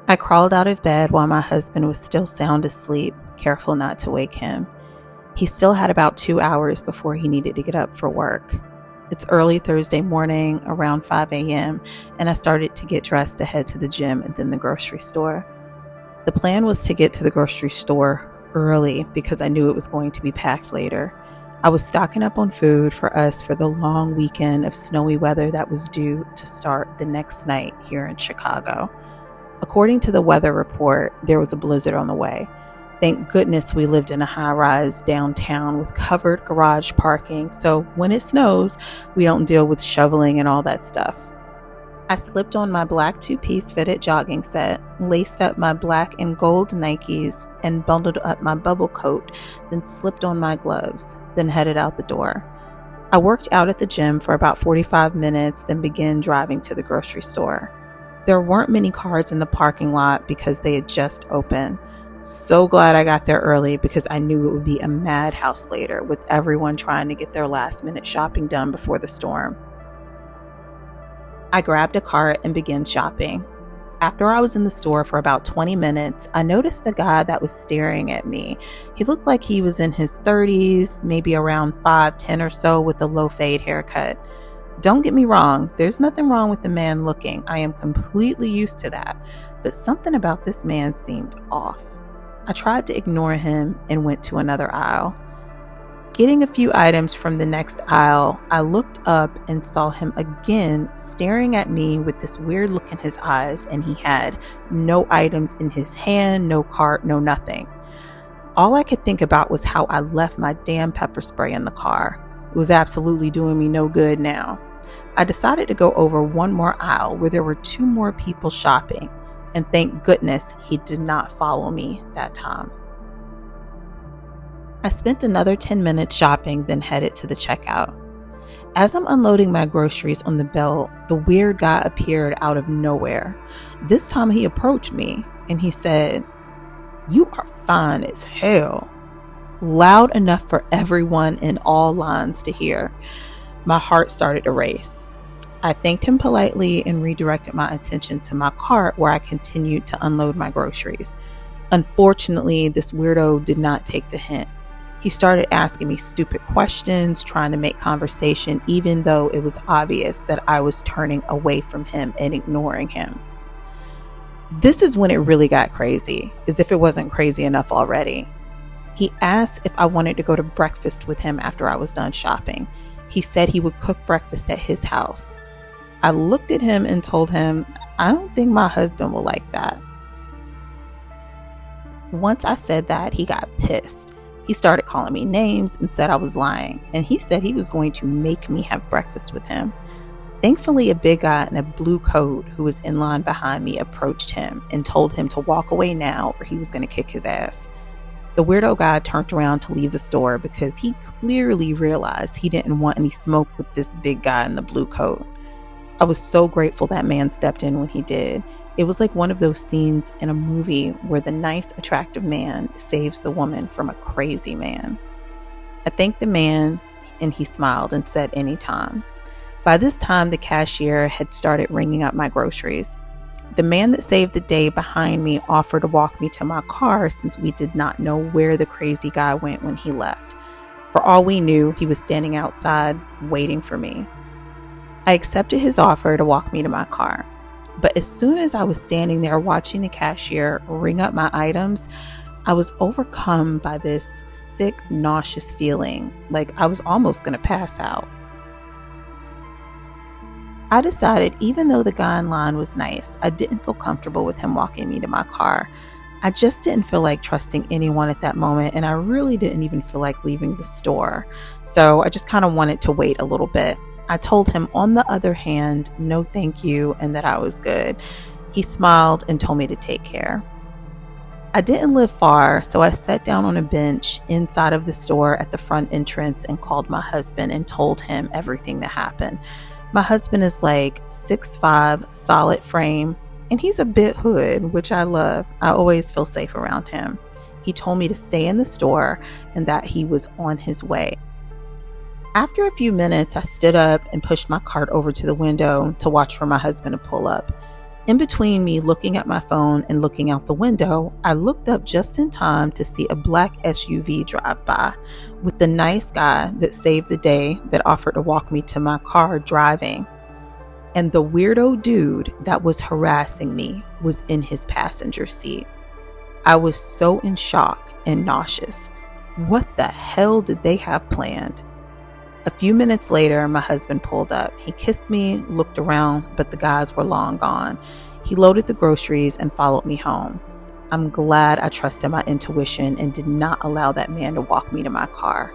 I crawled out of bed while my husband was still sound asleep, careful not to wake him. He still had about 2 hours before he needed to get up for work. It's early Thursday morning, around 5 a.m., and I started to get dressed to head to the gym and then the grocery store. The plan was to get to the grocery store early because I knew it was going to be packed later. I was stocking up on food for us for the long weekend of snowy weather that was due to start the next night here in Chicago. According to the weather report, there was a blizzard on the way. Thank goodness we lived in a high-rise downtown with covered garage parking, so when it snows, we don't deal with shoveling and all that stuff. I slipped on my black two-piece fitted jogging set, laced up my black and gold Nikes, and bundled up my bubble coat, then slipped on my gloves, then headed out the door. I worked out at the gym for about 45 minutes, then began driving to the grocery store. There weren't many cars in the parking lot because they had just opened. So glad I got there early because I knew it would be a madhouse later with everyone trying to get their last-minute shopping done before the storm. I grabbed a cart and began shopping. After I was in the store for about 20 minutes, I noticed a guy that was staring at me. He looked like he was in his 30s, maybe around 5'10" or so, with a low fade haircut. Don't get me wrong, there's nothing wrong with the man looking. I am completely used to that. But something about this man seemed off. I tried to ignore him and went to another aisle. Getting a few items from the next aisle, I looked up and saw him again staring at me with this weird look in his eyes, and he had no items in his hand, no cart, no nothing. All I could think about was how I left my damn pepper spray in the car. It was absolutely doing me no good now. I decided to go over one more aisle where there were 2 more people shopping, and thank goodness he did not follow me that time. I spent another 10 minutes shopping, then headed to the checkout. As I'm unloading my groceries on the belt, the weird guy appeared out of nowhere. This time he approached me and he said, "You are fine as hell," loud enough for everyone in all lines to hear. My heart started to race. I thanked him politely and redirected my attention to my cart where I continued to unload my groceries. Unfortunately, this weirdo did not take the hint. He started asking me stupid questions, trying to make conversation, even though it was obvious that I was turning away from him and ignoring him. This is when it really got crazy, as if it wasn't crazy enough already. He asked if I wanted to go to breakfast with him after I was done shopping. He said he would cook breakfast at his house. I looked at him and told him, I don't think my husband will like that. Once I said that, he got pissed. He started calling me names and said I was lying, and he said he was going to make me have breakfast with him. Thankfully, a big guy in a blue coat who was in line behind me approached him and told him to walk away now or he was going to kick his ass. The weirdo guy turned around to leave the store because he clearly realized he didn't want any smoke with this big guy in the blue coat. I was so grateful that man stepped in when he did. It was like one of those scenes in a movie where the nice, attractive man saves the woman from a crazy man. I thanked the man and he smiled and said anytime. By this time, the cashier had started ringing up my groceries. The man that saved the day behind me offered to walk me to my car since we did not know where the crazy guy went when he left. For all we knew, he was standing outside waiting for me. I accepted his offer to walk me to my car. But as soon as I was standing there watching the cashier ring up my items, I was overcome by this sick, nauseous feeling, like I was almost going to pass out. I decided even though the guy in line was nice, I didn't feel comfortable with him walking me to my car. I just didn't feel like trusting anyone at that moment, and I really didn't even feel like leaving the store. So I just kind of wanted to wait a little bit. I told him, on the other hand, no thank you, and that I was good. He smiled and told me to take care. I didn't live far, so I sat down on a bench inside of the store at the front entrance and called my husband and told him everything that happened. My husband is like 6'5", solid frame, and he's a bit hood, which I love. I always feel safe around him. He told me to stay in the store and that he was on his way. After a few minutes, I stood up and pushed my cart over to the window to watch for my husband to pull up. In between me looking at my phone and looking out the window, I looked up just in time to see a black SUV drive by with the nice guy that saved the day that offered to walk me to my car driving. And the weirdo dude that was harassing me was in his passenger seat. I was so in shock and nauseous. What the hell did they have planned? A few minutes later, my husband pulled up. He kissed me, looked around, but the guys were long gone. He loaded the groceries and followed me home. I'm glad I trusted my intuition and did not allow that man to walk me to my car.